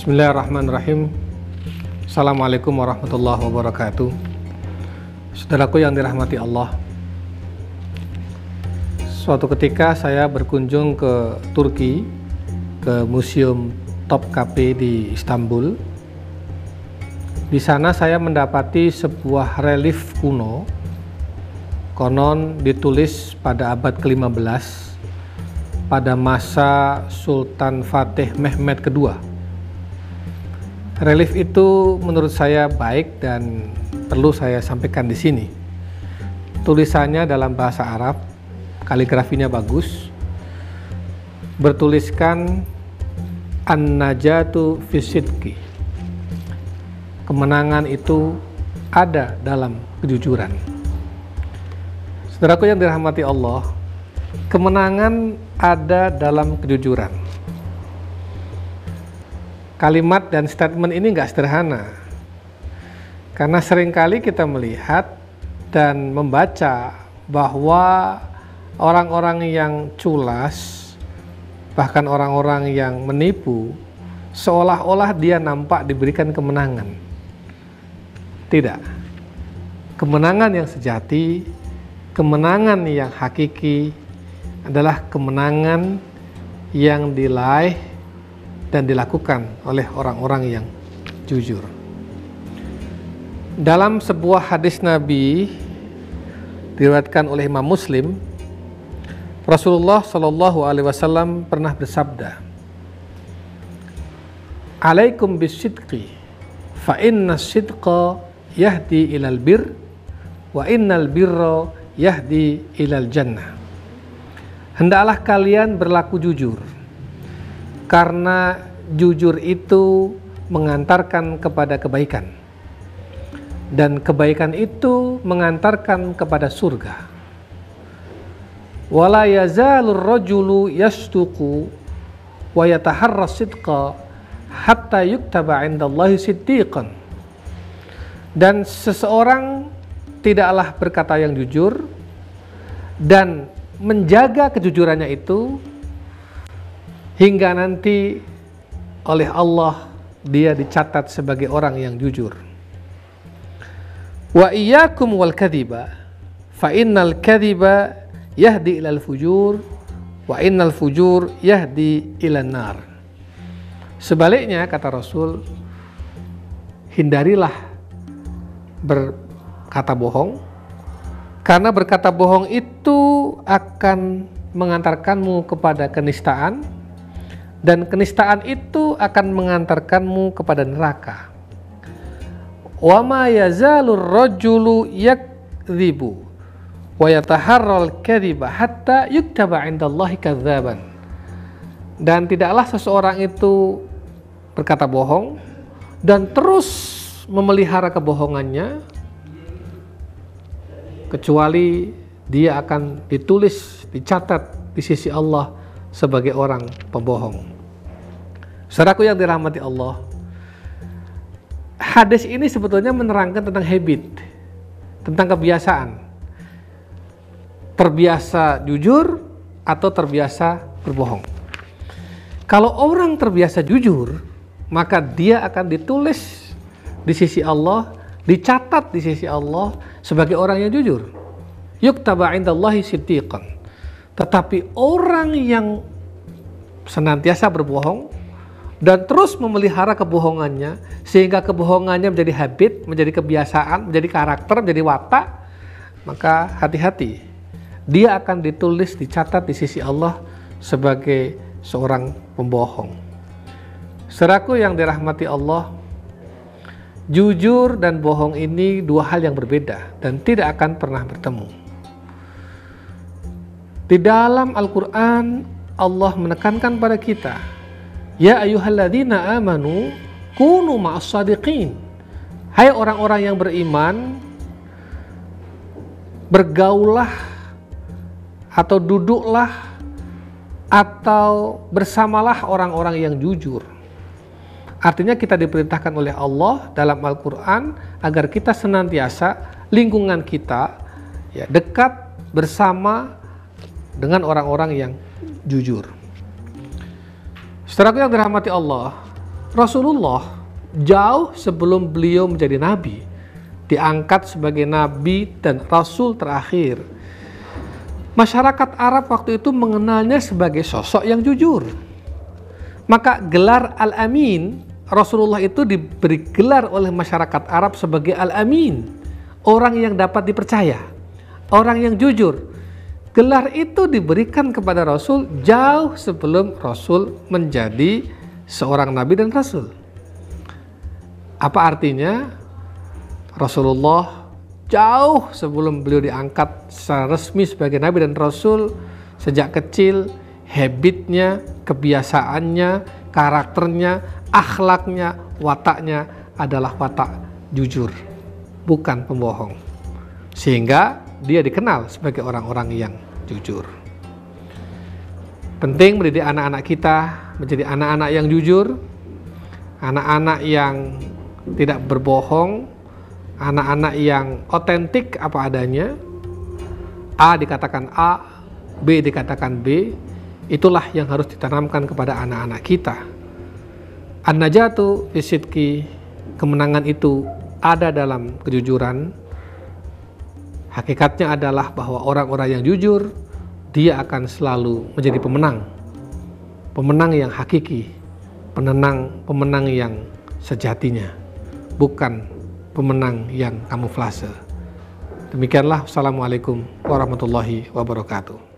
Bismillahirrahmanirrahim. Assalamualaikum warahmatullahi wabarakatuh. Saudaraku yang dirahmati Allah, suatu ketika saya berkunjung ke Turki, ke Museum Topkapi di Istanbul. Di sana saya mendapati sebuah relief kuno, konon ditulis pada abad ke-15 pada masa Sultan Fatih Mehmed II. Relief itu menurut saya baik dan perlu saya sampaikan di sini. Tulisannya dalam bahasa Arab, kaligrafinya bagus. Bertuliskan An-Najatu Fisidqi. Kemenangan itu ada dalam kejujuran. Saudaraku yang dirahmati Allah, kemenangan ada dalam kejujuran. Kalimat dan statement ini nggak sederhana, karena seringkali kita melihat dan membaca bahwa orang-orang yang culas, bahkan orang-orang yang menipu, seolah-olah dia nampak diberikan kemenangan. Tidak. Kemenangan yang sejati, kemenangan yang hakiki adalah kemenangan yang diraih dan dilakukan oleh orang-orang yang jujur. Dalam sebuah hadis Nabi diriwayatkan oleh Imam Muslim, Rasulullah Shallallahu Alaihi Wasallam pernah bersabda, "Alaikum bisidqi, fa inna sidqa yahdi ilal bir, wa innal birra yahdi ilal jannah." Hendaklah kalian berlaku jujur, karena jujur itu mengantarkan kepada kebaikan, dan kebaikan itu mengantarkan kepada surga. Wala yazalur rajulu yasduqu wa yataharra sidqa hatta yuktaba 'indallahi siddiqan. Dan seseorang tidaklah berkata yang jujur dan menjaga kejujurannya itu hingga nanti oleh Allah dia dicatat sebagai orang yang jujur. Wa iyyakum wal kadhiba, fa innal kadhiba yahdi ilal fujur, wa innal fujur yahdi ilan nar. Sebaliknya, kata Rasul, hindarilah berkata bohong, karena berkata bohong itu akan mengantarkanmu kepada kenistaan, dan kenistaan itu akan mengantarkanmu kepada neraka. Wa ma yazalur rajulu yakdzibu wa yataharral kadziba hatta yuktaba 'indallahi kadzaban. Dan tidaklah seseorang itu berkata bohong dan terus memelihara kebohongannya kecuali dia akan ditulis, dicatat di sisi Allah sebagai orang pembohong. Saudaraku yang dirahmati Allah, hadis ini sebetulnya menerangkan tentang habit, tentang kebiasaan. Terbiasa jujur atau terbiasa berbohong. Kalau orang terbiasa jujur, maka dia akan ditulis di sisi Allah, dicatat di sisi Allah sebagai orang yang jujur. Yuktaba 'indallahi siddiqan. Tetapi orang yang senantiasa berbohong dan terus memelihara kebohongannya, sehingga kebohongannya menjadi habit, menjadi kebiasaan, menjadi karakter, menjadi watak, maka hati-hati, dia akan ditulis, dicatat di sisi Allah sebagai seorang pembohong. Saudaraku yang dirahmati Allah, jujur dan bohong ini dua hal yang berbeda dan tidak akan pernah bertemu. Di dalam Al-Quran, Allah menekankan pada kita, ya ayyuhalladzina amanu kunu ma'as shadiqin. Hai orang-orang yang beriman, bergaullah atau duduklah atau bersamalah orang-orang yang jujur. Artinya kita diperintahkan oleh Allah dalam Al-Quran agar kita senantiasa lingkungan kita ya, dekat bersama dengan orang-orang yang jujur. Saudaraku yang dirahmati Allah, Rasulullah jauh sebelum beliau menjadi nabi, diangkat sebagai nabi dan rasul terakhir, masyarakat Arab waktu itu mengenalnya sebagai sosok yang jujur. Maka gelar Al-Amin, Rasulullah itu diberi gelar oleh masyarakat Arab sebagai Al-Amin, orang yang dapat dipercaya, orang yang jujur. Gelar itu diberikan kepada Rasul jauh sebelum Rasul menjadi seorang nabi dan rasul. Apa artinya? Rasulullah jauh sebelum beliau diangkat secara resmi sebagai nabi dan rasul, sejak kecil habitnya, kebiasaannya, karakternya, akhlaknya, wataknya adalah watak jujur, bukan pembohong. Sehingga dia dikenal sebagai orang-orang yang jujur. Penting mendidik anak-anak kita menjadi anak-anak yang jujur, anak-anak yang tidak berbohong, anak-anak yang otentik apa adanya. A dikatakan A, B dikatakan B. Itulah yang harus ditanamkan kepada anak-anak kita. An-najatu bisidqi, kemenangan itu ada dalam kejujuran. Hakikatnya adalah bahwa orang-orang yang jujur, dia akan selalu menjadi pemenang. Pemenang yang hakiki, pemenang yang sejatinya, bukan pemenang yang kamuflase. Demikianlah, Assalamualaikum warahmatullahi wabarakatuh.